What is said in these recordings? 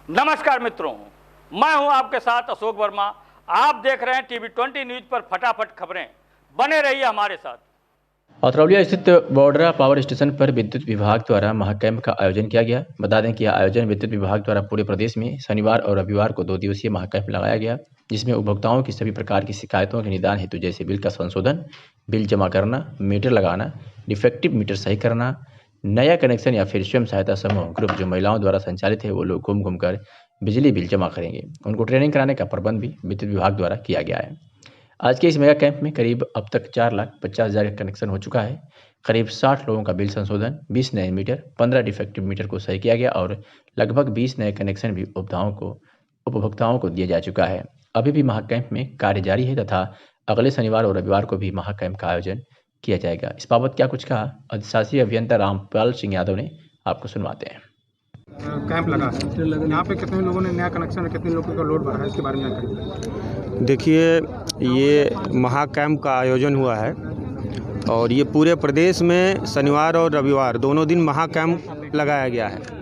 नमस्कार मित्रों, मैं हूं आपके साथ अशोक वर्मा। आप देख रहे हैं टीवी 20 न्यूज पर फटाफट खबरें। बने रहिए हमारे साथ। अतरौलिया स्थित बौडरा पावर स्टेशन पर विद्युत विभाग द्वारा महाकैंप का आयोजन किया गया। बता दें कि यह आयोजन विद्युत विभाग द्वारा पूरे प्रदेश में शनिवार और रविवार को 2 दिवसीय महाकैंप लगाया गया, जिसमें उपभोक्ताओं की सभी प्रकार की शिकायतों के निदान हेतु जैसे बिल का संशोधन, बिल जमा करना, मीटर लगाना, डिफेक्टिव मीटर सही करना, नया कनेक्शन या फिर स्वयं सहायता समूह ग्रुप जो महिलाओं द्वारा संचालित है वो लोग घूम घूम कर बिजली बिल जमा करेंगे, उनको ट्रेनिंग कराने का प्रबंध भी विद्युत विभाग द्वारा किया गया है। आज के इस मेगा कैंप में करीब अब तक 4,50,000 का कनेक्शन हो चुका है। करीब 60 लोगों का बिल संशोधन, 20 नए मीटर, 15 डिफेक्टिव मीटर को सही किया गया और लगभग 20 नए कनेक्शन भी उपभोक्ताओं को दिया जा चुका है। अभी भी महाकैंप में कार्य जारी है तथा अगले शनिवार और रविवार को भी महाकैंप का आयोजन किया जाएगा। इस बाबत क्या कुछ कहा अधिशासी अभियंता रामपाल सिंह यादव ने, आपको सुनवाते हैं। कैंप लगा है, यहाँ पे कितने लोगों ने नया कनेक्शन है, कितने लोगों का लोड बढ़ा है, इसके बारे में जानकारी। देखिए, ये महाकैंप का आयोजन हुआ है और ये पूरे प्रदेश में शनिवार और रविवार दोनों दिन महाकैंप लगाया गया है,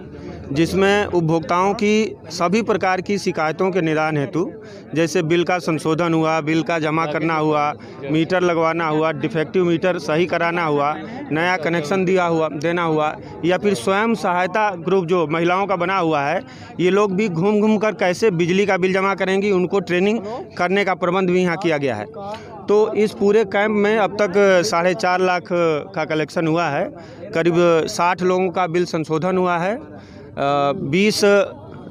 जिसमें उपभोक्ताओं की सभी प्रकार की शिकायतों के निदान हेतु जैसे बिल का संशोधन हुआ, बिल का जमा करना हुआ, मीटर लगवाना हुआ, डिफेक्टिव मीटर सही कराना हुआ, नया कनेक्शन देना हुआ या फिर स्वयं सहायता ग्रुप जो महिलाओं का बना हुआ है, ये लोग भी घूम घूम कर कैसे बिजली का बिल जमा करेंगी, उनको ट्रेनिंग करने का प्रबंध भी यहाँ किया गया है। तो इस पूरे कैंप में अब तक 4.5 लाख का कलेक्शन हुआ है, करीब 60 लोगों का बिल संशोधन हुआ है, 20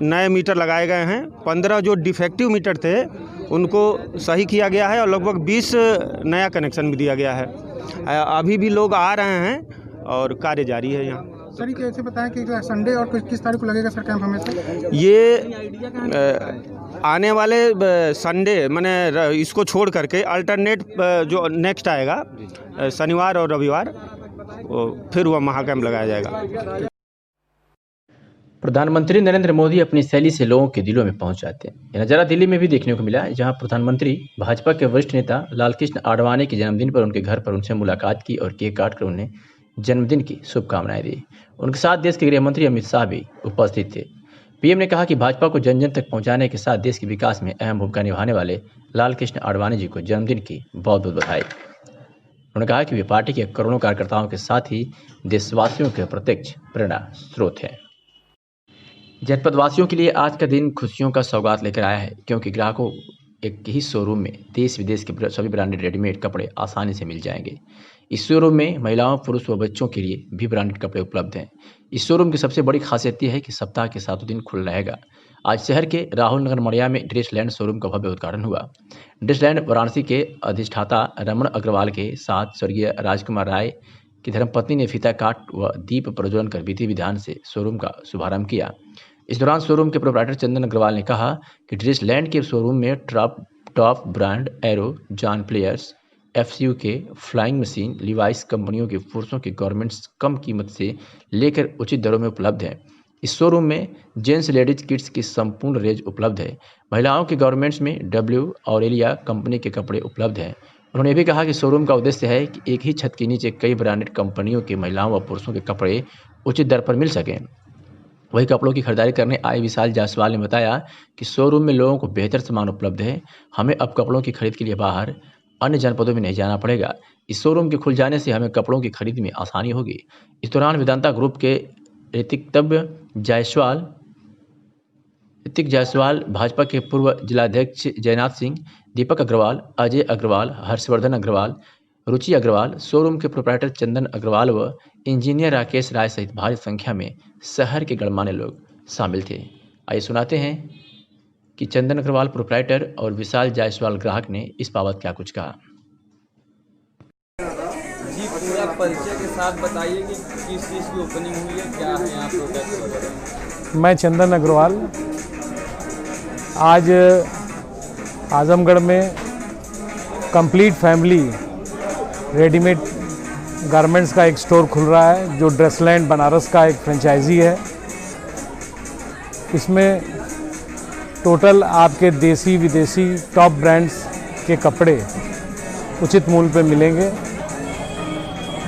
नए मीटर लगाए गए हैं, 15 जो डिफेक्टिव मीटर थे उनको सही किया गया है और लगभग 20 नया कनेक्शन भी दिया गया है। अभी भी लोग आ रहे हैं और कार्य जारी है यहाँ। सर ये कैसे बताएं कि संडे और किस तारीख को लगेगा सर कैंप हमेशा? ये आने वाले संडे माने इसको छोड़ करके अल्टरनेट जो नेक्स्ट आएगा शनिवार और रविवार, फिर वह महाकैंप लगाया जाएगा। प्रधानमंत्री नरेंद्र मोदी अपनी शैली से लोगों के दिलों में पहुंच जाते हैं। यह नज़ारा दिल्ली में भी देखने को मिला, जहां प्रधानमंत्री भाजपा के वरिष्ठ नेता लालकृष्ण आडवाणी के जन्मदिन पर उनके घर पर उनसे मुलाकात की और केक काटकर उन्हें जन्मदिन की शुभकामनाएं दी। उनके साथ देश के गृह मंत्री अमित शाह भी उपस्थित थे। पीएम ने कहा कि भाजपा को जन जन तक पहुँचाने के साथ देश के विकास में अहम भूमिका निभाने वाले लालकृष्ण आडवाणी जी को जन्मदिन की बहुत बहुत बधाई। उन्होंने कहा कि वे पार्टी के करोड़ों कार्यकर्ताओं के साथ ही देशवासियों के प्रत्यक्ष प्रेरणा स्रोत हैं। जनपद वासियों के लिए आज का दिन खुशियों का सौगात लेकर आया है, क्योंकि ग्राहकों एक ही शोरूम में देश विदेश के सभी ब्रांडेड रेडीमेड कपड़े आसानी से मिल जाएंगे। इस शोरूम में महिलाओं, पुरुष व बच्चों के लिए भी ब्रांडेड कपड़े उपलब्ध हैं। इस शोरूम की सबसे बड़ी खासियत यह है कि सप्ताह के 7 दिन खुला रहेगा। आज शहर के राहुल नगर मड़िया में ड्रेसलैंड शोरूम का भव्य उद्घाटन हुआ। ड्रेसलैंड वाराणसी के अधिष्ठाता रमण अग्रवाल के साथ स्वर्गीय राजकुमार राय की धर्मपत्नी ने फीता काट व दीप प्रज्वलन कर विधि विधान से शोरूम का शुभारंभ किया। इस दौरान शोरूम के प्रोप्राइटर चंदन अग्रवाल ने कहा कि ड्रेसलैंड के शोरूम में top brand arrow, John players, FCU के फ्लाइंग मशीन, लिवाइस कंपनियों के पुरुषों के गारमेंट्स कम कीमत से लेकर उचित दरों में उपलब्ध हैं। इस शोरूम में जेंट्स लेडीज किड्स की संपूर्ण रेंज उपलब्ध है। महिलाओं के गारमेंट्स में W ऑरेलिया कंपनी के कपड़े उपलब्ध हैं। उन्होंने ये भी कहा कि शोरूम का उद्देश्य है कि एक ही छत के नीचे कई ब्रांडेड कंपनियों के महिलाओं व पुरुषों के कपड़े उचित दर पर मिल सकें। वही कपड़ों की खरीदारी करने आए विशाल जायसवाल ने बताया कि शोरूम में लोगों को बेहतर सामान उपलब्ध है। हमें अब कपड़ों की खरीद के लिए बाहर अन्य जनपदों में नहीं जाना पड़ेगा। इस शोरूम के खुल जाने से हमें कपड़ों की खरीद में आसानी होगी। इस दौरान वेदांता ग्रुप के ऋतिक जायसवाल, भाजपा के पूर्व जिलाध्यक्ष जयनाथ सिंह, दीपक अग्रवाल, अजय अग्रवाल, हर्षवर्धन अग्रवाल, रुचि अग्रवाल, शोरूम के प्रोप्राइटर चंदन अग्रवाल व इंजीनियर राकेश राय सहित भारी संख्या में शहर के गणमान्य लोग शामिल थे। आइए सुनाते हैं कि चंदन अग्रवाल प्रोप्राइटर और विशाल जायसवाल ग्राहक ने इस बाबत क्या कुछ कहा। जी, पूरा परिचय के साथ बताइए कि किस चीज़ की ओपनिंग हुई है, क्या है यहाँ प्रोडक्ट। मैं चंदन अग्रवाल, आज आजमगढ़ में कंप्लीट फैमिली रेडीमेड गारमेंट्स का एक स्टोर खुल रहा है, जो ड्रेसलैंड बनारस का एक फ्रेंचाइजी है। इसमें टोटल आपके देसी विदेशी टॉप ब्रांड्स के कपड़े उचित मूल्य पे मिलेंगे।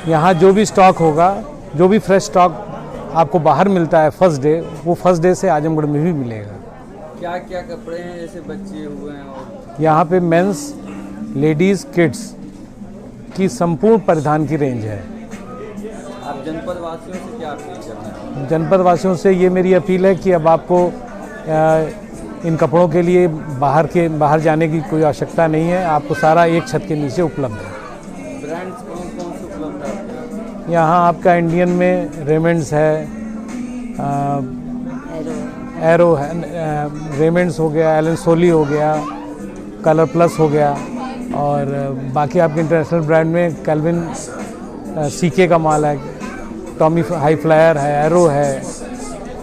यहाँ जो भी स्टॉक होगा, जो भी फ्रेश स्टॉक आपको बाहर मिलता है फर्स्ट डे, वो फर्स्ट डे से आजमगढ़ में भी मिलेगा। क्या क्या कपड़े हैं जैसे बच्चे हुए हैं और यहाँ पे मेंस, लेडीज़, किड्स की संपूर्ण परिधान की रेंज है। आप जनपद वासियों से क्या अपील करना है? जनपद वासियों से ये मेरी अपील है कि अब आपको इन कपड़ों के लिए बाहर जाने की कोई आवश्यकता नहीं है, आपको सारा एक छत के नीचे उपलब्ध है। ब्रांड्स कौन कौन से उपलब्ध है आपके यहाँ? यहाँ आपका इंडियन में रेमंड्स है, एरो है, रेमंड्स हो गया, एलन सोली हो गया, कलर प्लस हो गया, और बाकी आपके इंटरनेशनल ब्रांड में कैल्विन सीके का माल है, टॉमी हाई फ्लायर है, एरो है,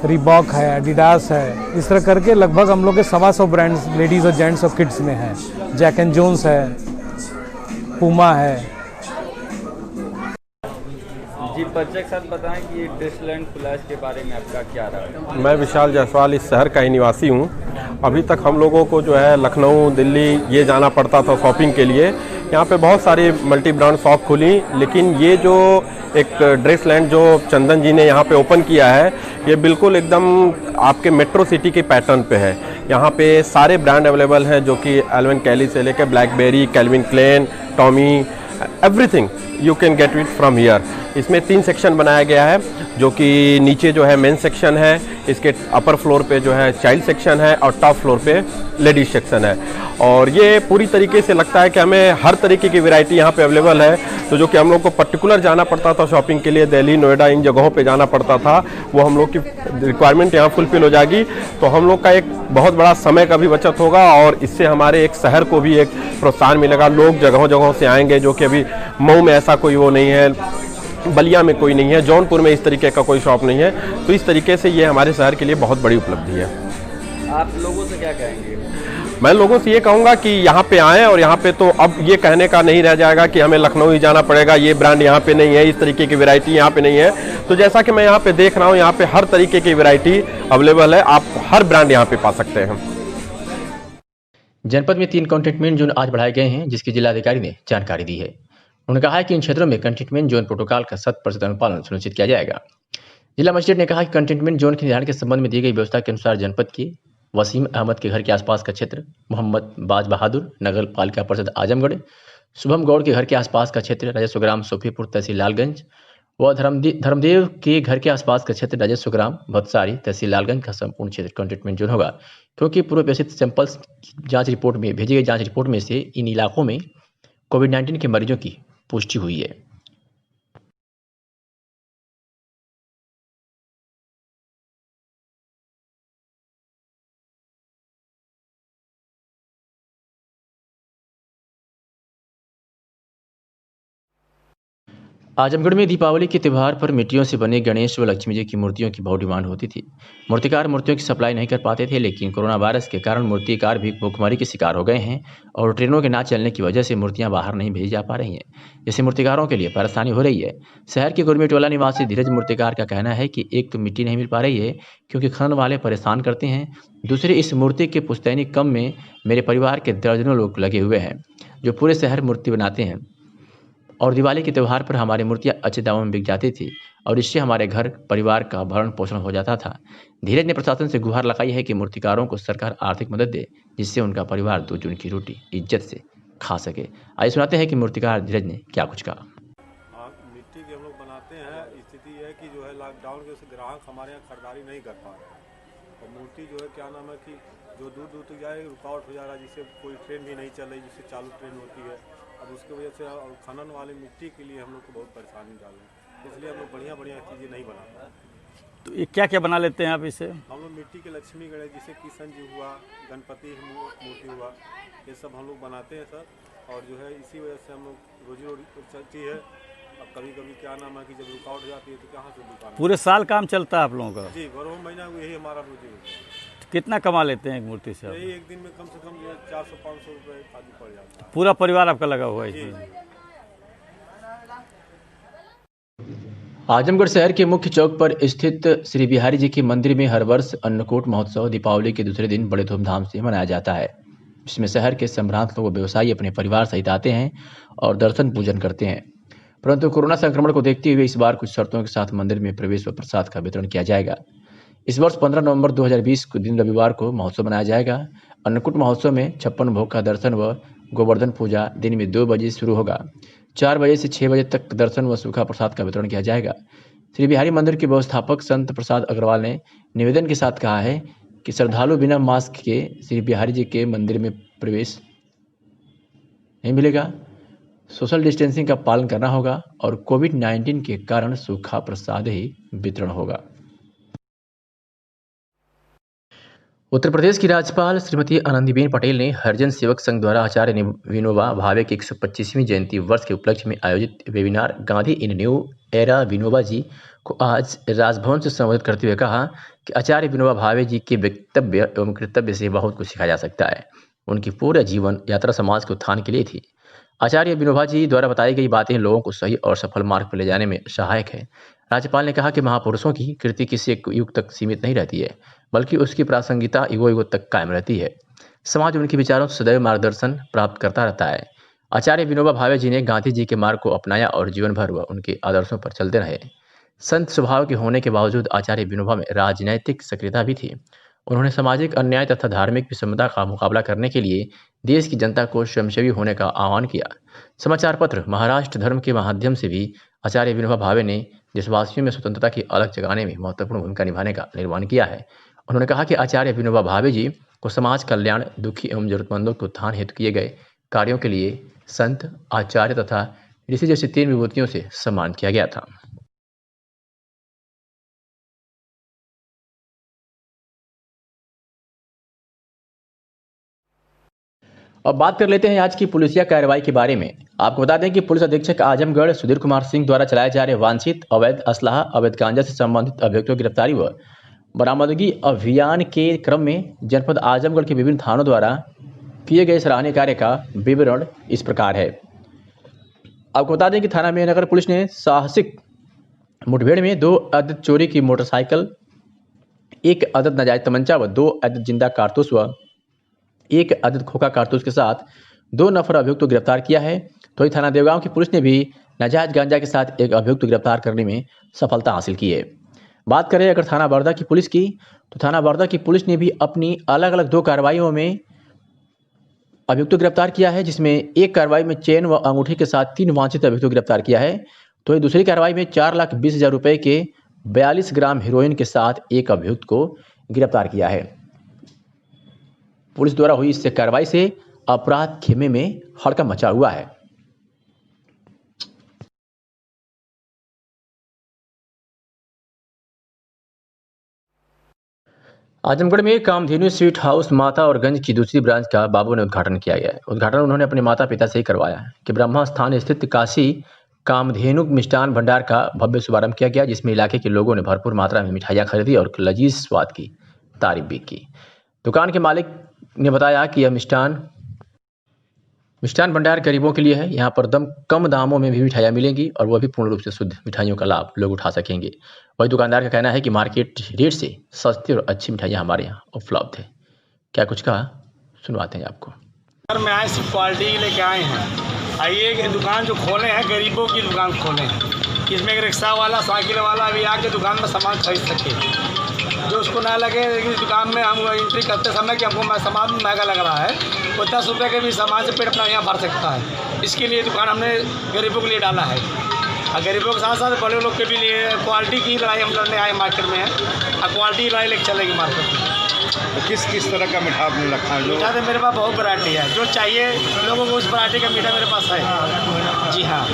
रिबॉक है, एडिडास है। इस तरह करके लगभग हम लोग के 125 ब्रांड्स लेडीज़ और जेंट्स और किड्स में हैं। जैक एंड जोन्स है, पूमा है। जी, परिचय के साथ बताएं कि ये ड्रेसलैंड फ्लैश के बारे में आपका क्या राय है? मैं विशाल जायसवाल इस शहर का ही निवासी हूँ। अभी तक हम लोगों को जो है लखनऊ, दिल्ली ये जाना पड़ता था शॉपिंग के लिए। यहाँ पे बहुत सारी मल्टी ब्रांड शॉप खुली, लेकिन ये जो एक ड्रेसलैंड जो चंदन जी ने यहाँ पे ओपन किया है, ये बिल्कुल एकदम आपके मेट्रो सिटी के पैटर्न पे है। यहाँ पे सारे ब्रांड अवेलेबल हैं, जो कि एल्विन कैली से लेकर BlackBerry, Calvin Klein, Tommy, everything you can get it from here. इसमें 3 सेक्शन बनाया गया है, जो कि नीचे जो है मेन सेक्शन है, इसके अपर फ्लोर पे जो है चाइल्ड सेक्शन है, और टॉप फ्लोर पे लेडीज सेक्शन है। और ये पूरी तरीके से लगता है कि हमें हर तरीके की वैरायटी यहाँ पे अवेलेबल है। तो जो कि हम लोग को पर्टिकुलर जाना पड़ता था शॉपिंग के लिए, दिल्ली, नोएडा, इन जगहों पे जाना पड़ता था, वो हम लोग की रिक्वायरमेंट यहाँ फुलफिल हो जाएगी। तो हम लोग का एक बहुत बड़ा समय का भी बचत होगा, और इससे हमारे एक शहर को भी एक प्रोत्साहन मिलेगा। लोग जगहों जगहों से आएंगे, जो कि अभी मऊ में ऐसा कोई वो नहीं है, बलिया में कोई नहीं है, जौनपुर में इस तरीके का कोई शॉप नहीं है। तो इस तरीके से ये हमारे शहर के लिए बहुत बड़ी उपलब्धि है। आप लोगों से क्या कहेंगे? मैं लोगों से ये कहूँगा कि यहाँ पे आएँ, और यहाँ पे तो अब ये कहने का नहीं रह जाएगा कि हमें लखनऊ ही जाना पड़ेगा, ये ब्रांड यहाँ पे नहीं है, इस तरीके की वैरायटी यहाँ पे नहीं है। तो जैसा कि मैं यहाँ पे देख रहा हूँ, यहाँ पे हर तरीके की वैरायटी अवेलेबल है, आप हर ब्रांड यहाँ पे पा सकते हैं। जनपद में 3 कंटेनमेंट जोन आज बढ़ाए गए हैं, जिसकी जिलाधिकारी ने जानकारी दी है। उन्होंने कहा है कि इन क्षेत्रों में कंटेनमेंट जोन प्रोटोकॉल का 100% अनुपालन सुनिश्चित किया जाएगा। जिला मजिस्ट्रेट ने कहा कि कंटेनमेंट जोन के निर्धारण के संबंध में दी गई व्यवस्था के अनुसार जनपद के वसीम अहमद के घर के आसपास का क्षेत्र, मोहम्मद बाज बहादुर नगर पालिका परिषद आजमगढ़, शुभम गौड़ के घर के आसपास का क्षेत्र राजस्व ग्राम सोफीपुर तहसील लालगंज व धर्मदेव के घर के आसपास का क्षेत्र राजस्व ग्राम भतसारी तहसील लालगंज का संपूर्ण क्षेत्र कंटेनमेंट जोन होगा, क्योंकि पूर्व प्रेषित सैंपल्स जांच रिपोर्ट में भेजी गई जांच रिपोर्ट में से इन इलाकों में कोविड-19 के मरीजों की पुष्टि हुई है। आजमगढ़ में दीपावली के त्यौहार पर मिट्टियों से बने गणेश व लक्ष्मी जी की मूर्तियों की बहुत डिमांड होती थी। मूर्तिकार मूर्तियों की सप्लाई नहीं कर पाते थे, लेकिन कोरोना वायरस के कारण मूर्तिकार भी भूखमरी के शिकार हो गए हैं, और ट्रेनों के ना चलने की वजह से मूर्तियां बाहर नहीं भेजी जा पा रही हैं, जिससे मूर्तिकारों के लिए परेशानी हो रही है। शहर के गुरमीटोला निवासी धीरज मूर्तिकार का कहना है कि एक तो मिट्टी नहीं मिल पा रही है, क्योंकि खनन वाले परेशान करते हैं, दूसरे इस मूर्ति के पुश्तैनी कम में मेरे परिवार के दर्जनों लोग लगे हुए हैं, जो पूरे शहर मूर्ति बनाते हैं, और दिवाली के त्यौहार पर हमारी मूर्तियां अच्छे दामों में बिक जाती थी, और इससे हमारे घर परिवार का भरण पोषण हो जाता था। धीरज ने प्रशासन से गुहार लगाई है कि मूर्तिकारों को सरकार आर्थिक मदद दे, जिससे उनका परिवार 2 जून की रोटी इज्जत से खा सके। आइए सुनाते हैं कि मूर्तिकार धीरज ने क्या कुछ कहा। मिट्टी के हम लोग बनाते हैं, स्थिति है कि जो है लॉकडाउन के वजह से ग्राहक हमारे यहाँ खरीदारी नहीं कर पा रहे हैं, और मूर्ति जो है क्या नाम है कि जो दूर दूर तक जाए रुकावट हो जा रहा है, जिससे कोई ट्रेन भी नहीं चल रही, जिससे चालू ट्रेन होती है। अब उसकी वजह से और खनन वाली मिट्टी के लिए हम लोग को बहुत परेशानी डाल रहे हैं, इसलिए हम लोग बढ़िया बढ़िया चीज़ें नहीं बना पाए। तो ये क्या क्या बना लेते हैं आप इससे? हम लोग मिट्टी के लक्ष्मी गणेश, जैसे किशन जी हुआ, गणपति मूर्ति हुआ, ये सब हम लोग बनाते हैं सर, और जो है इसी वजह से हम लोग रोजी चलती है। अब कभी कभी क्या नाम है कि जब रुकावट हो जाती है तो कहाँ से दुकान? पूरे साल काम चलता है आप लोगों का? जी, 12 महीना यही हमारा रोजी होता है। कितना कमा लेते हैं एक मूर्ति से? यही एक दिन में कम से कम 400-500 रुपये आदि पड़ जाता है। पूरा परिवार आपका लगा हुआ है इसमें? आजमगढ़ शहर के मुख्य चौक पर स्थित श्री बिहारी जी के मंदिर में हर वर्ष अन्नकूट महोत्सव दीपावली के दूसरे दिन बड़े धूमधाम से मनाया जाता है, जिसमें शहर के संभ्रांत लोग व्यवसायी अपने परिवार सहित आते हैं और दर्शन पूजन करते हैं। परंतु कोरोना संक्रमण को देखते हुए इस बार कुछ शर्तों के साथ मंदिर में प्रवेश व प्रसाद का वितरण किया जाएगा। इस वर्ष 15 नवंबर 2020 को दिन रविवार को महोत्सव मनाया जाएगा। अन्नकूट महोत्सव में 56 भोग का दर्शन व गोवर्धन पूजा दिन में 2 बजे शुरू होगा। 4 बजे से 6 बजे तक दर्शन व सूखा प्रसाद का वितरण किया जाएगा। श्री बिहारी मंदिर के व्यवस्थापक संत प्रसाद अग्रवाल ने निवेदन के साथ कहा है कि श्रद्धालु बिना मास्क के श्री बिहारी जी के मंदिर में प्रवेश नहीं मिलेगा। सोशल डिस्टेंसिंग का पालन करना होगा और कोविड-19 के कारण सूखा प्रसाद ही वितरण होगा। उत्तर प्रदेश की राज्यपाल श्रीमती आनंदीबेन पटेल ने हरिजन सेवक संघ द्वारा आचार्य विनोबा भावे की 125वीं जयंती वर्ष के उपलक्ष्य में आयोजित वेबिनार गांधी इन न्यू एरा विनोबा जी को आज राजभवन से संबोधित करते हुए कहा कि आचार्य विनोबा भावे जी के वक्तव्य एवं कृतव्य से बहुत कुछ सिखाया जा सकता है। उनकी पूरा जीवन यात्रा समाज के उत्थान के लिए थी। आचार्य विनोबा जी द्वारा बताई गई बातें लोगों को सही और सफल मार्ग पर ले जाने में सहायक है। राज्यपाल ने कहा कि महापुरुषों की कृति किसी एक युग तक सीमित नहीं रहती है, बल्कि उसकी प्रासंगिकता युगों तक कायम रहती है। समाज उनके विचारों से सदैव मार्गदर्शन प्राप्त करता रहता है। आचार्य विनोबा भावे जी ने गांधी जी के मार्ग को अपनाया और जीवन भर वह उनके आदर्शों पर चलते रहे। संत स्वभाव के होने के बावजूद आचार्य विनोबा में राजनैतिक सक्रियता भी थी। उन्होंने सामाजिक अन्याय तथा धार्मिक विषमता का मुकाबला करने के लिए देश की जनता को स्वयंसेवी होने का आह्वान किया। समाचार पत्र महाराष्ट्र धर्म के माध्यम से भी आचार्य विनोबा भावे ने देशवासियों में स्वतंत्रता की अलग जगाने में महत्वपूर्ण भूमिका निभाने का निर्माण किया है। उन्होंने कहा कि आचार्य विनोबा भावे जी को समाज कल्याण, दुखी एवं जरूरतमंदों के उत्थान हेतु किए गए कार्यों के लिए संत, आचार्य तथा ऋषि जैसी 3 विभूतियों से सम्मानित किया गया था। अब बात कर लेते हैं आज की पुलिसिया कार्रवाई के बारे में। आपको बता दें कि पुलिस अधीक्षक आजमगढ़ सुधीर कुमार सिंह द्वारा चलाए जा रहे वांछित अवैध असलाह, अवैध गांजा से संबंधित अभियुक्तों की गिरफ्तारी व बरामदगी अभियान के क्रम में जनपद आजमगढ़ के विभिन्न थानों द्वारा किए गए सराहनीय कार्य का विवरण इस प्रकार है। आपको बता दें कि थाना में नगर पुलिस ने साहसिक मुठभेड़ में 2 अवैध चोरी की मोटरसाइकिल, 1 अवैध नाजायज तमंचा व 2 अवैध जिंदा कारतूस व 1 अवैध खोखा कारतूस के साथ 2 नफर अभियुक्त को गिरफ्तार किया है। तो थाना देवगांव की पुलिस ने भी नाजायज गांजा के साथ 1 अभियुक्त गिरफ्तार करने में सफलता हासिल की है। बात करें अगर थाना बरदा की पुलिस की, तो थाना बरदा की पुलिस ने भी अपनी अलग अलग 2 कार्रवाइयों में अभियुक्त गिरफ्तार किया है, जिसमें एक कार्रवाई में चेन व अंगूठी के साथ 3 वांछित अभियुक्त गिरफ्तार किया है। तो दूसरी कार्रवाई में 4,20,000 रुपए के 42 ग्राम हेरोइन के साथ 1 अभियुक्त को गिरफ्तार किया है। पुलिस द्वारा हुई इस कार्रवाई से अपराध खेमे में हड़कंप मचा हुआ है। आजमगढ़ में कामधेनु स्वीट हाउस माता और गंज की दूसरी ब्रांच का बाबू ने उद्घाटन किया गया है। उद्घाटन उन्होंने अपने माता पिता से ही करवाया है कि ब्रह्मा स्थान स्थित काशी कामधेनु मिष्ठान भंडार का भव्य शुभारंभ किया गया, जिसमें इलाके के लोगों ने भरपूर मात्रा में मिठाइयाँ खरीदी और लजीज स्वाद की तारीफ भी की। दुकान के मालिक ने बताया कि यह मिष्ठान भंडार गरीबों के लिए है। यहाँ पर कम दामों में भी मिठाइयाँ मिलेंगी और वह भी पूर्ण रूप से शुद्ध मिठाइयों का लाभ लोग उठा सकेंगे। वही दुकानदार का कहना है कि मार्केट रेट से सस्ती और अच्छी मिठाइयाँ हमारे यहाँ उपलब्ध है। क्या कुछ कहा, सुनवाते हैं आपको। सर मैं आए सिर्फ क्वालिटी लेके आए हैं। आइए दुकान जो खोले हैं गरीबों की दुकान खोले हैं, इसमें एक रिक्शा वाला, साइकिल वाला भी आके दुकान में सामान खरीद सके। जो उसको ना लगे इस दुकान में हम एंट्री करते समय कि हमको सामान महंगा लग रहा है, वो 10 रुपये के भी सामान से पेट अपना यहाँ भर सकता है। इसके लिए दुकान हमने गरीबों के लिए डाला है और गरीबों के साथ साथ बड़े लोग के भी लिए क्वालिटी की लड़ाई हम लड़ने आए मार्केट में है और क्वालिटी लड़ाई लेकर चलेगी मार्केट में। तो किस तरह का मीठा आपने रखा है? मीठा तो मेरे पास बहुत वैरायटी है, जो चाहिए लोगों को उस वैरायटी का मीठा मेरे पास है। जी हाँ,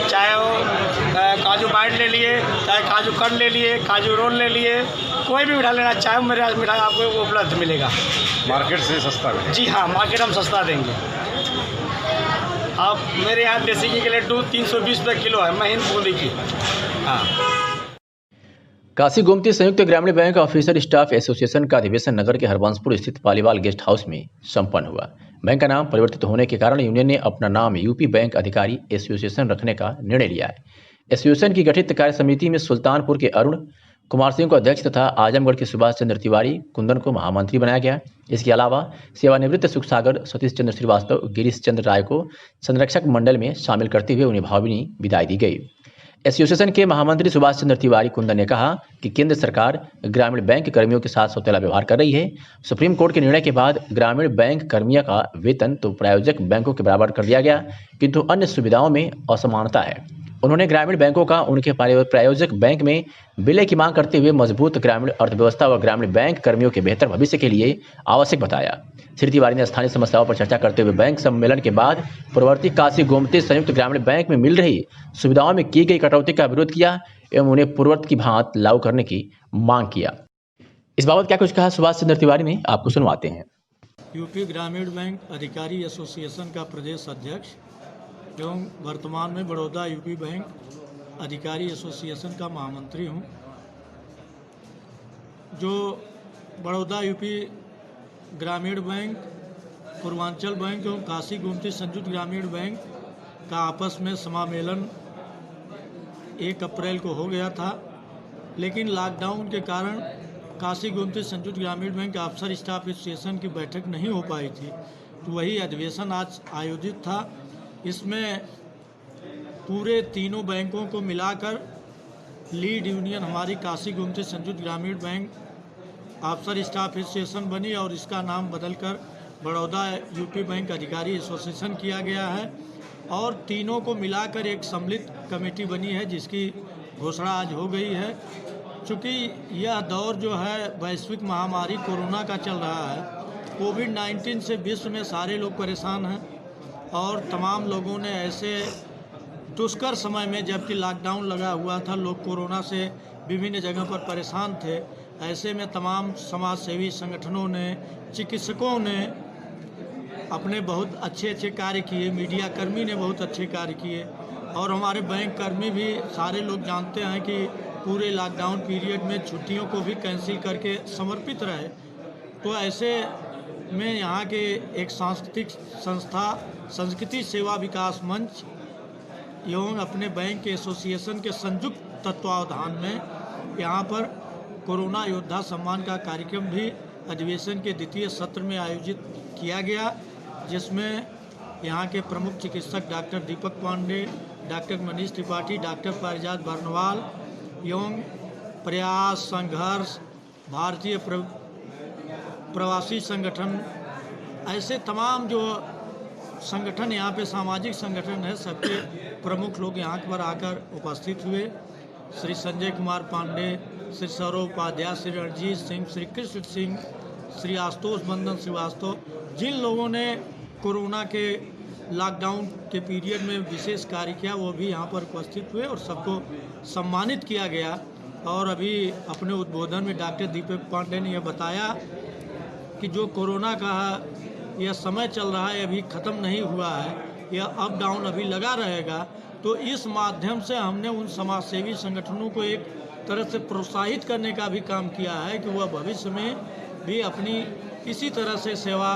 चाहे वो काजू बाइट ले लिए, चाहे काजू कट ले लिए, काजू रोल ले लिए, कोई भी मीठा लेना चाहे मेरे यहाँ मीठा आपको उपलब्ध मिलेगा। मार्केट से सस्ता है? जी हाँ, मार्केट हम सस्ता देंगे। आप मेरे यहाँ देसी घी के लड्डू 320 रुपये किलो है, महीन बूंदी की। हाँ। काशी गोमती संयुक्त ग्रामीण बैंक ऑफिसर स्टाफ एसोसिएशन का अधिवेशन नगर के हरबंसपुर स्थित पालीवाल गेस्ट हाउस में संपन्न हुआ। बैंक का नाम परिवर्तित होने के कारण यूनियन ने अपना नाम यूपी बैंक अधिकारी एसोसिएशन रखने का निर्णय लिया है। एसोसिएशन की गठित कार्य समिति में सुल्तानपुर के अरुण, कुमार सिंह को अध्यक्ष तथा आजमगढ़ के सुभाष चंद्र तिवारी कुंदन को महामंत्री बनाया गया। इसके अलावा सेवानिवृत्त सुख सागर सतीश चंद्र श्रीवास्तव गिरीश चंद्र राय को संरक्षक मंडल में शामिल करते हुए उन्हें भावभीनी विदाई दी गई। एसोसिएशन के महामंत्री सुभाष चंद्र तिवारी कुंदन ने कहा कि केंद्र सरकार ग्रामीण बैंक कर्मियों के साथ सौतेला व्यवहार कर रही है। सुप्रीम कोर्ट के निर्णय के बाद ग्रामीण बैंक कर्मियों का वेतन तो प्रायोजक बैंकों के बराबर कर दिया गया, किंतु अन्य सुविधाओं में असमानता है। उन्होंने ग्रामीण बैंकों का उनके प्रायोजक बैंक में विलय की मांग करते हुए मजबूत ग्रामीण अर्थव्यवस्था व ग्रामीण बैंक कर्मियों के बेहतर भविष्य के लिए आवश्यक बताया। श्री तिवारी ने स्थानीय समस्याओं पर चर्चा करते हुए बैंक सम्मेलन के बाद पूर्ववर्ती काशी गोमती संयुक्त ग्रामीण बैंक में मिल रही सुविधाओं में की गई कटौती का विरोध किया एवं उन्हें पूर्ववर्ती की भांति लागू करने की मांग किया। इस बाबत क्या कुछ कहा सुभाष चंद्र तिवारी ने, आपको सुनवाते हैं। यूपी ग्रामीण बैंक अधिकारी एसोसिएशन का प्रदेश अध्यक्ष एवं वर्तमान में बड़ौदा यूपी बैंक अधिकारी एसोसिएशन का महामंत्री हूं। जो बड़ौदा यूपी ग्रामीण बैंक, पूर्वांचल बैंक एवं काशी गोमती संयुक्त ग्रामीण बैंक का आपस में समामेलन 1 अप्रैल को हो गया था, लेकिन लॉकडाउन के कारण काशी गोमती संयुक्त ग्रामीण बैंक अफसर स्टाफ एसोसिएशन की बैठक नहीं हो पाई थी, तो वही अधिवेशन आज आयोजित था। इसमें पूरे तीनों बैंकों को मिलाकर लीड यूनियन हमारी काशी गोमती संयुक्त ग्रामीण बैंक अफसर स्टाफ एसोसिएशन बनी और इसका नाम बदलकर बड़ौदा यूपी बैंक अधिकारी एसोसिएशन किया गया है और तीनों को मिलाकर एक सम्मिलित कमेटी बनी है जिसकी घोषणा आज हो गई है। चूँकि यह दौर जो है वैश्विक महामारी कोरोना का चल रहा है, कोविड-19 से विश्व में सारे लोग परेशान हैं और तमाम लोगों ने ऐसे दुष्कर समय में, जबकि लॉकडाउन लगा हुआ था, लोग कोरोना से विभिन्न जगह पर परेशान थे, ऐसे में तमाम समाज सेवी संगठनों ने, चिकित्सकों ने अपने बहुत अच्छे कार्य किए, मीडिया कर्मी ने बहुत अच्छे कार्य किए और हमारे बैंक कर्मी भी सारे लोग जानते हैं कि पूरे लॉकडाउन पीरियड में छुट्टियों को भी कैंसिल करके समर्पित रहे। तो ऐसे में यहाँ के एक सांस्कृतिक संस्था संस्कृति सेवा विकास मंच एवं अपने बैंक के एसोसिएशन के संयुक्त तत्वावधान में यहाँ पर कोरोना योद्धा सम्मान का कार्यक्रम भी अधिवेशन के द्वितीय सत्र में आयोजित किया गया, जिसमें यहाँ के प्रमुख चिकित्सक डॉक्टर दीपक पांडे, डॉक्टर मनीष त्रिपाठी, डॉक्टर पारिजात बर्नवाल एवं प्रयास, संघर्ष, भारतीय प्रवासी संगठन, ऐसे तमाम जो संगठन यहाँ पे सामाजिक संगठन है, सबके प्रमुख लोग यहाँ पर आकर उपस्थित हुए। श्री संजय कुमार पांडे, श्री सौरभ उपाध्याय, श्री रणजीत सिंह, श्री कृष्ण सिंह, श्री आशुतोष बंदन श्रीवास्तव, जिन लोगों ने कोरोना के लॉकडाउन के पीरियड में विशेष कार्य किया, वो भी यहाँ पर उपस्थित हुए और सबको सम्मानित किया गया। और अभी अपने उद्बोधन में डॉक्टर दीपक पांडे ने यह बताया कि जो कोरोना का यह समय चल रहा है अभी ख़त्म नहीं हुआ है, यह अप डाउन अभी लगा रहेगा। तो इस माध्यम से हमने उन समाजसेवी संगठनों को एक तरह से प्रोत्साहित करने का भी काम किया है कि वह भविष्य में भी अपनी इसी तरह से सेवा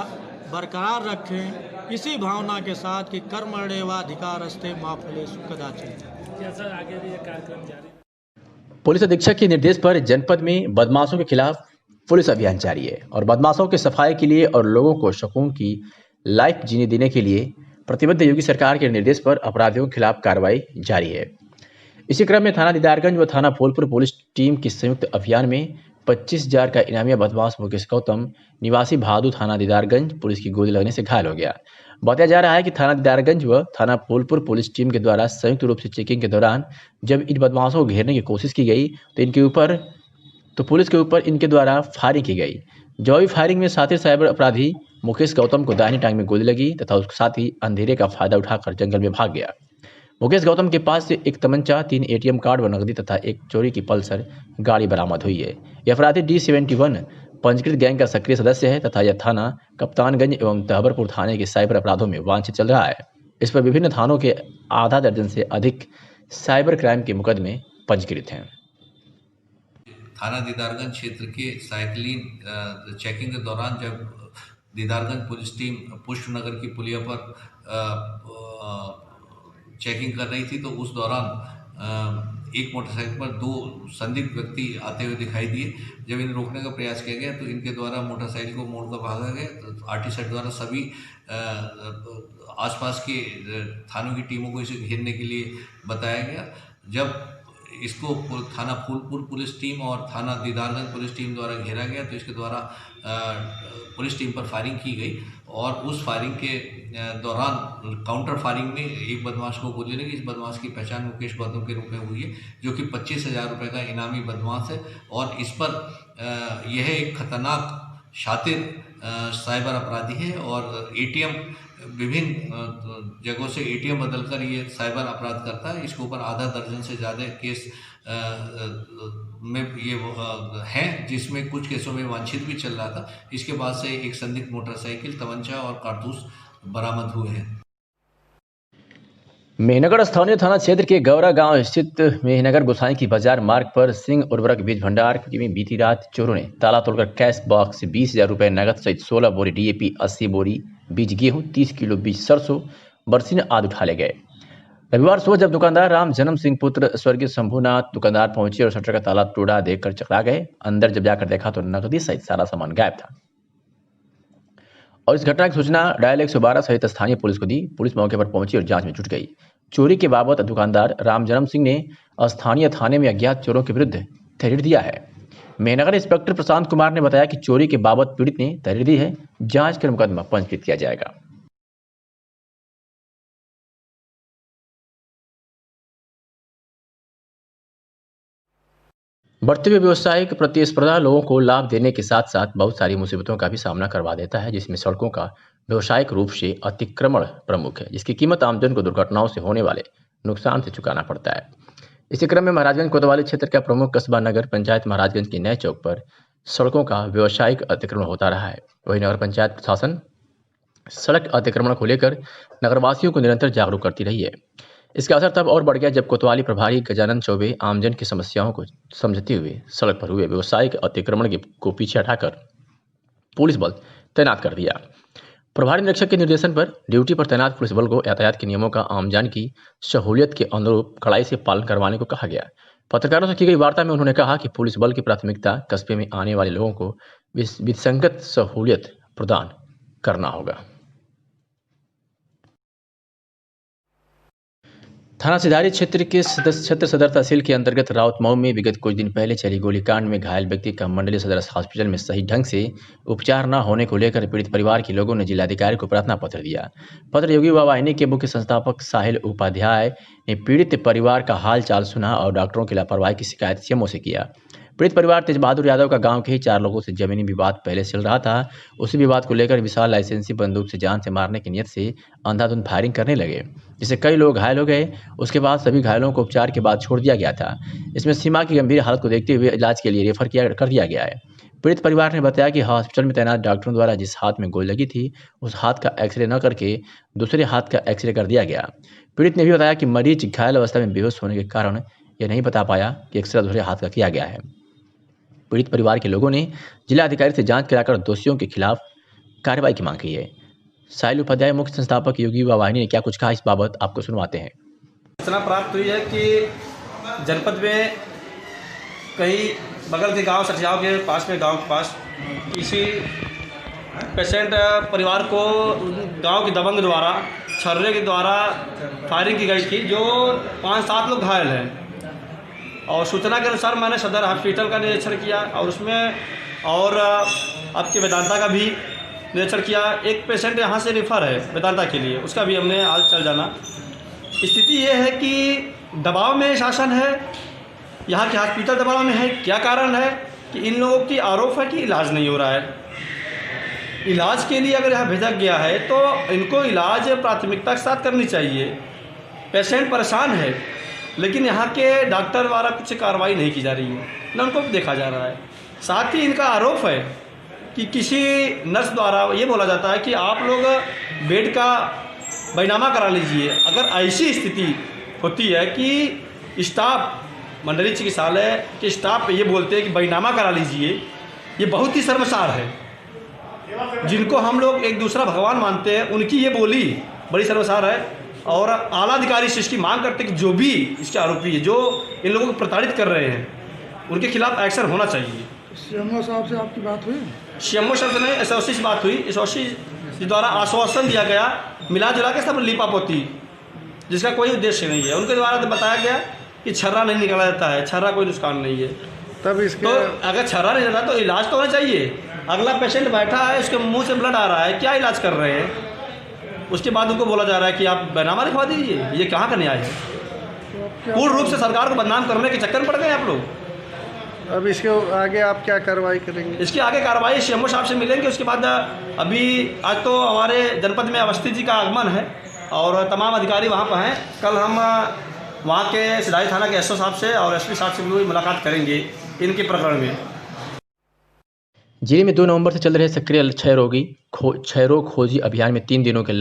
बरकरार रखें, इसी भावना के साथ कि कर्मण्येवाधिकारस्ते मा फलेषु कदाचित्। जैसा आगे भी ये कार्यक्रम जारी। पुलिस अधीक्षक के निर्देश पर जनपद में बदमाशों के खिलाफ पुलिस अभियान जारी है और बदमाशों के सफाई के लिए और लोगों को सुकून की लाइफ जीने देने के लिए प्रतिबद्ध योगी सरकार के निर्देश पर अपराधियों के खिलाफ कार्रवाई जारी है। इसी क्रम में थाना दीदारगंज व थाना फूलपुर पुलिस टीम की संयुक्त अभियान में 25,000 का इनामिया बदमाश मुकेश गौतम निवासी भादू थाना दीदारगंज पुलिस की गोली लगने से घायल हो गया। बताया जा रहा है कि थाना दीदारगंज व थाना फूलपुर पुलिस टीम के द्वारा संयुक्त रूप से चेकिंग के दौरान जब इन बदमाशों को घेरने की कोशिश की गई तो पुलिस के ऊपर इनके द्वारा फायरिंग की गई। जवाबी फायरिंग में साथी साइबर अपराधी मुकेश गौतम को दाहिनी टांग में गोली लगी तथा उसके साथ ही अंधेरे का फायदा उठाकर जंगल में भाग गया। मुकेश गौतम के पास से एक तमंचा, 3 ATM कार्ड व नकदी तथा एक चोरी की पल्सर गाड़ी बरामद हुई है। यह अपराधी D71 पंजीकृत गैंग का सक्रिय सदस्य है तथा यह थाना कप्तानगंज एवं तहबरपुर थाने के साइबर अपराधों में वांछित चल रहा है। इस पर विभिन्न थानों के आधा दर्जन से अधिक साइबर क्राइम के मुकदमे पंजीकृत हैं। थाना दीदारगंज क्षेत्र के साइकिलिंग चेकिंग के दौरान जब दीदारगंज पुलिस टीम पुष्पनगर की पुलिया पर चेकिंग कर रही थी तो उस दौरान एक मोटरसाइकिल पर 2 संदिग्ध व्यक्ति आते हुए दिखाई दिए। जब इन्हें रोकने का प्रयास किया गया तो इनके द्वारा मोटरसाइकिल को मोड़कर भागा गया। तो आरटीएसएफ द्वारा सभी आसपास के थानों की टीमों को इसे घेरने के लिए बताया गया। जब इसको थाना फूलपुर पुलिस टीम और थाना दीदारगंज पुलिस टीम द्वारा घेरा गया तो इसके द्वारा पुलिस टीम पर फायरिंग की गई और उस फायरिंग के दौरान काउंटर फायरिंग में एक बदमाश को गोली लगी। इस बदमाश की पहचान मुकेश गौतम के रूप में हुई है, जो कि 25,000 रुपये का इनामी बदमाश है और इस पर यह एक खतरनाक शातिर साइबर अपराधी है और एटीएम विभिन्न जगहों से एटीएम बदलकर ये साइबर अपराध करता है। इसके ऊपर आधा दर्जन से ज़्यादा केस में ये हैं, जिसमें कुछ केसों में वांछित भी चल रहा था। इसके बाद से एक संदिग्ध मोटरसाइकिल, तमंचा और कारतूस बरामद हुए हैं। मेहनगढ़ स्थानीय थाना क्षेत्र के गौरा गांव स्थित मेहनगर गोसाई की बाजार मार्ग पर सिंह उर्वरक बीज भंडार में बीती रात चोरों ने ताला तोड़कर कैश बॉक्स से 20,000 रुपये नगद सहित 16 बोरी डीएपी, 80 बोरी बीज गेहूं, 30 किलो बीज सरसों, बरसीन आदि उठा ले गए। रविवार सुबह जब दुकानदार राम जन्म सिंह पुत्र स्वर्गीय शंभुनाथ दुकानदार पहुंचे और शटर का ताला तोड़ा देखकर चकरा गए। अंदर जब जाकर देखा तो नकदी सहित सारा सामान गायब था और इस घटना की सूचना डायल 112 सहित स्थानीय पुलिस को दी। पुलिस मौके पर पहुंची और जांच में जुट गई। चोरी के बाबत दुकानदार राम जन्म सिंह ने स्थानीय थाने में अज्ञात चोरों के विरुद्ध तहरीर दिया है। मेहनगर इंस्पेक्टर प्रशांत कुमार ने बताया कि चोरी के बाबत पीड़ित ने तहरीर दी है। जांच कर मुकदमा पंजीकृत किया जाएगा। बढ़ते हुए व्यावसायिक प्रतिस्पर्धा लोगों को लाभ देने के साथ साथ बहुत सारी मुसीबतों का भी सामना करवा देता है, जिसमें सड़कों का व्यावसायिक रूप से अतिक्रमण प्रमुख है, जिसकी कीमत आमजन को दुर्घटनाओं से होने वाले नुकसान से चुकाना पड़ता है। इसी क्रम में महाराजगंज कोतवाली क्षेत्र का प्रमुख कस्बा नगर पंचायत महाराजगंज के नए चौक पर सड़कों का व्यावसायिक अतिक्रमण होता रहा है। वहीं नगर पंचायत प्रशासन सड़क अतिक्रमण को लेकर नगरवासियों को निरंतर जागरूक करती रही है। इसका असर तब और बढ़ गया जब कोतवाली प्रभारी गजानन चौबे आमजन की समस्याओं को समझते हुए सड़क पर हुए व्यावसायिक अतिक्रमण को पीछे हटाकर पुलिस बल तैनात कर दिया। प्रभारी निरीक्षक के निर्देशन पर ड्यूटी पर तैनात पुलिस बल को यातायात के नियमों का आमजन की सहूलियत के अनुरूप कड़ाई से पालन करवाने को कहा गया। पत्रकारों से की गई वार्ता में उन्होंने कहा कि पुलिस बल की प्राथमिकता कस्बे में आने वाले लोगों को विसंगत सहूलियत प्रदान करना होगा। थाना सिधारी क्षेत्र के सदर तहसील के अंतर्गत राउतमऊ में विगत कुछ दिन पहले चली गोलीकांड में घायल व्यक्ति का मंडलीय सदर हॉस्पिटल में सही ढंग से उपचार न होने को लेकर पीड़ित परिवार के लोगों ने जिलाधिकारी को प्रार्थना पत्र दिया। पत्र योगी युवा वाहिनी के मुख्य संस्थापक साहिल उपाध्याय ने पीड़ित परिवार का हाल चाल सुना और डॉक्टरों की लापरवाही की शिकायत सीएमओ से किया। पीड़ित परिवार तेज बहादुर यादव का गांव के ही 4 लोगों से जमीनी विवाद पहले चल रहा था। उसी विवाद को लेकर विशाल लाइसेंसी बंदूक से जान से मारने की नियत से अंधाधुंध फायरिंग करने लगे, जिससे कई लोग घायल हो गए। उसके बाद सभी घायलों को उपचार के बाद छोड़ दिया गया था। इसमें सीमा की गंभीर हालत को देखते हुए इलाज के लिए रेफर कर दिया गया है। पीड़ित परिवार ने बताया कि हॉस्पिटल में तैनात डॉक्टरों द्वारा जिस हाथ में गोली लगी थी उस हाथ का एक्सरे न करके दूसरे हाथ का एक्सरे कर दिया गया। पीड़ित ने भी बताया कि मरीज घायल अवस्था में बेहोश होने के कारण यह नहीं बता पाया कि एक्सरे दूसरे हाथ का किया गया है। पीड़ित परिवार के लोगों ने जिला अधिकारी से जांच कराकर दोषियों के खिलाफ कार्रवाई की मांग की है। साहिल उपाध्याय मुख्य संस्थापक योगी युवा वाहिनी ने क्या कुछ कहा, इस बाबत आपको सुनवाते हैं। सूचना प्राप्त हुई है कि जनपद में कई बगल के गांव सठियाव के पास में गांव के पास किसी पेशेंट परिवार को गांव के दबंग द्वारा छर्रे के द्वारा फायरिंग की गई थी, जो 5-7 लोग घायल हैं। और सूचना के अनुसार मैंने सदर हॉस्पिटल का निरीक्षण किया और उसमें और आपके वेदांता का भी निरीक्षण किया। एक पेशेंट यहाँ से रेफर है वेदांता के लिए, उसका भी हमने हाल चल जाना। स्थिति ये है कि दबाव में शासन है, यहाँ के हॉस्पिटल दबाव में है। क्या कारण है कि इन लोगों की आरोप है कि इलाज नहीं हो रहा है। इलाज के लिए अगर यहाँ भेजा गया है तो इनको इलाज प्राथमिकता के साथ करनी चाहिए। पेशेंट परेशान है लेकिन यहाँ के डॉक्टर द्वारा कुछ कार्रवाई नहीं की जा रही है, न उनको देखा जा रहा है। साथ ही इनका आरोप है कि किसी नर्स द्वारा ये बोला जाता है कि आप लोग बेड का बैनामा करा लीजिए। अगर ऐसी स्थिति होती है कि स्टाफ मंडलीय चिकित्सालय के स्टाफ ये बोलते हैं कि बैनामा करा लीजिए, ये बहुत ही शर्मसार है। जिनको हम लोग एक दूसरा भगवान मानते हैं उनकी ये बोली बड़ी शर्मसार है। और आला अधिकारी से इसकी मांग करते कि जो भी इसके आरोपी है, जो इन लोगों को प्रताड़ित कर रहे हैं, उनके खिलाफ एक्शन होना चाहिए। सीएमओ साहब से आपकी बात हुई? सीएमओ साहब से नहीं, एसओसी से बात हुई। एसओसी के द्वारा आश्वासन दिया गया, मिला जुला के सब लीपापोती, जिसका कोई उद्देश्य नहीं है। उनके द्वारा तो बताया गया कि छर्रा नहीं निकाला जाता है, छर्रा कोई नुकसान नहीं है। तब इसके तो अगर छर्रा नहीं रहता तो इलाज तो होना चाहिए। अगला पेशेंट बैठा है, उसके मुंह से ब्लड आ रहा है, क्या इलाज कर रहे हैं? उसके बाद उनको बोला जा रहा है कि आप बैनामा लिखवा दीजिए। ये कहाँ का न्याय है? पूर्ण रूप से सरकार को बदनाम करने के चक्कर में पड़ गए आप लोग। अब इसके आगे आप क्या कार्रवाई करेंगे? इसके आगे कार्रवाई सीएमओ साहब से मिलेंगे। उसके बाद अभी आज तो हमारे जनपद में अवस्थी जी का आगमन है और तमाम अधिकारी वहाँ पर हैं। कल हम वहाँ के सिधाई थाना के एसओ साहब से और एसपी साहब से भी मुलाकात करेंगे इनके प्रकरण में। जिले में 2 नवंबर से चल रहे सक्रिय क्षय रोग खोजी अभियान में 3 दिनों के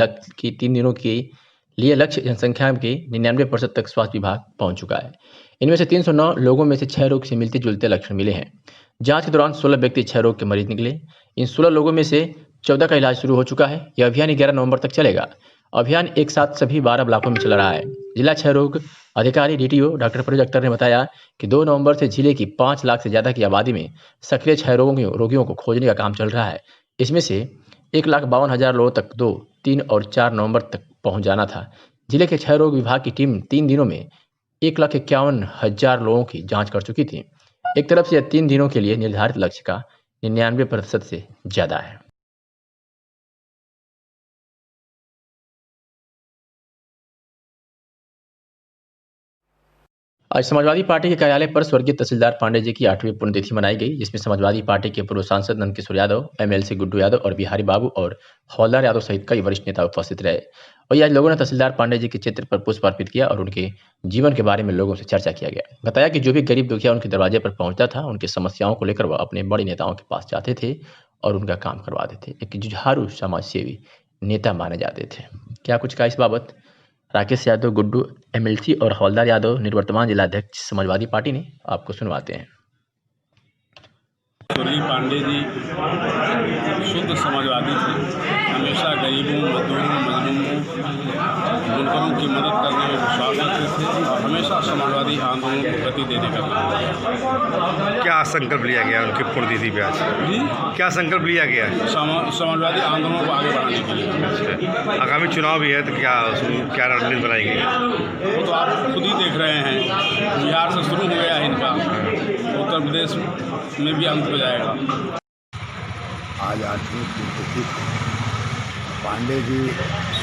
लिए लक्ष्य जनसंख्या के 99% तक स्वास्थ्य विभाग पहुंच चुका है। इनमें से 309 लोगों में से क्षय रोग से मिलते जुलते लक्षण मिले हैं। जांच के दौरान 16 व्यक्ति क्षय रोग के मरीज निकले। इन 16 लोगों में से 14 का इलाज शुरू हो चुका है। यह अभियान 11 नवंबर तक चलेगा। अभियान एक साथ सभी 12 ब्लॉकों में चल रहा है। जिला क्षय रोग अधिकारी DTO डॉक्टर परेश अख्तर ने बताया कि 2 नवंबर से जिले की 5 लाख से ज़्यादा की आबादी में सक्रिय क्षय रोगियों को खोजने का काम चल रहा है। इसमें से 1,52,000 लोगों तक 2, 3 और 4 नवंबर तक पहुंच जाना था। जिले के क्षय रोग विभाग की टीम 3 दिनों में 1,51,000 लोगों की जाँच कर चुकी थी। एक तरफ से यह 3 दिनों के लिए निर्धारित लक्ष्य का 99% से ज़्यादा है। आज समाजवादी पार्टी के कार्यालय पर स्वर्गीय तहसीलदार पांडे जी की 8वीं पुण्यतिथि मनाई गई, जिसमें समाजवादी पार्टी के पूर्व सांसद नंदकिशोर यादव, MLC गुड्डू यादव और बिहारी बाबू और हौलदार यादव सहित कई वरिष्ठ नेता उपस्थित रहे। और आज लोगों ने तहसीलदार पांडे जी के चित्र पर पुष्प अर्पित किया और उनके जीवन के बारे में लोगों से चर्चा किया गया। बताया कि जो भी गरीब दुखिया उनके दरवाजे पर पहुंचता था, उनकी समस्याओं को लेकर वह अपने बड़े नेताओं के पास जाते थे और उनका काम करवाते थे। एक जुझारू समाज सेवी नेता माने जाते थे। क्या कुछ कहा इस बाबत राकेश यादव गुड्डू MLC और हौलदार यादव निवर्तमान जिलाध्यक्ष समाजवादी पार्टी ने, आपको सुनवाते हैं। स्वर्गीय पांडे जी शुद्ध समाजवादी थे। हमेशा गरीबों, मजदूरों, मजलूमों, बुनकरों की मदद करने में विश्वास रखते थे और हमेशा समाजवादी आंदोलन को गति देने का काम। क्या संकल्प लिया गया उनकी पुण्यतिथि पे आज? जी, क्या संकल्प लिया गया है? समाजवादी आंदोलन को आगे बढ़ाने के लिए। अच्छा, आगामी चुनाव भी है तो क्या रणनीति बनाई गई? वो तो आप खुद ही देख रहे हैं, बिहार से शुरू हो गया है इनका, उत्तर प्रदेश में भी अंत हो जाएगा। आज 8वीं पुण्यतिथि पांडे जी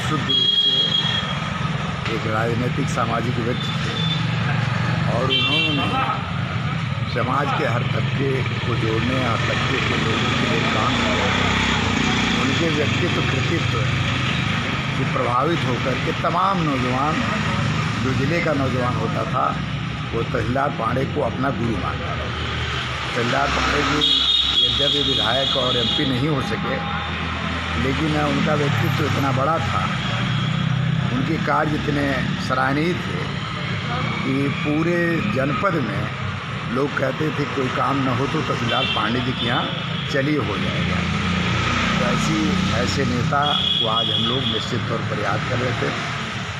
शुद्ध रूप से एक राजनीतिक सामाजिक व्यक्ति थे और उन्होंने समाज के हर तबके को जोड़ने और तबके के लोगों के लिए काम किया। उनके व्यक्तित्व कृतित्व से प्रभावित होकर के तमाम नौजवान, जो जिले का नौजवान होता था, वो तहसीलदार पांडे को अपना गुरु मानता था। तहसीलदार पांडे जी यद्यपि विधायक और MP नहीं हो सके, लेकिन उनका व्यक्तित्व इतना बड़ा था, उनके कार्य इतने सराहनीय थे कि पूरे जनपद में लोग कहते थे कोई काम न हो तो तहसीलदार पांडे जी के यहाँ चलिए हो जाएगा। तो ऐसे नेता को आज हम लोग निश्चित तौर पर याद कर रहे थे।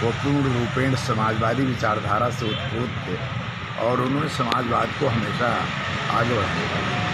वो पूर्ण रूपेण समाजवादी विचारधारा से उत्पोत थे और उन्होंने समाजवाद को हमेशा आगे बढ़ाया।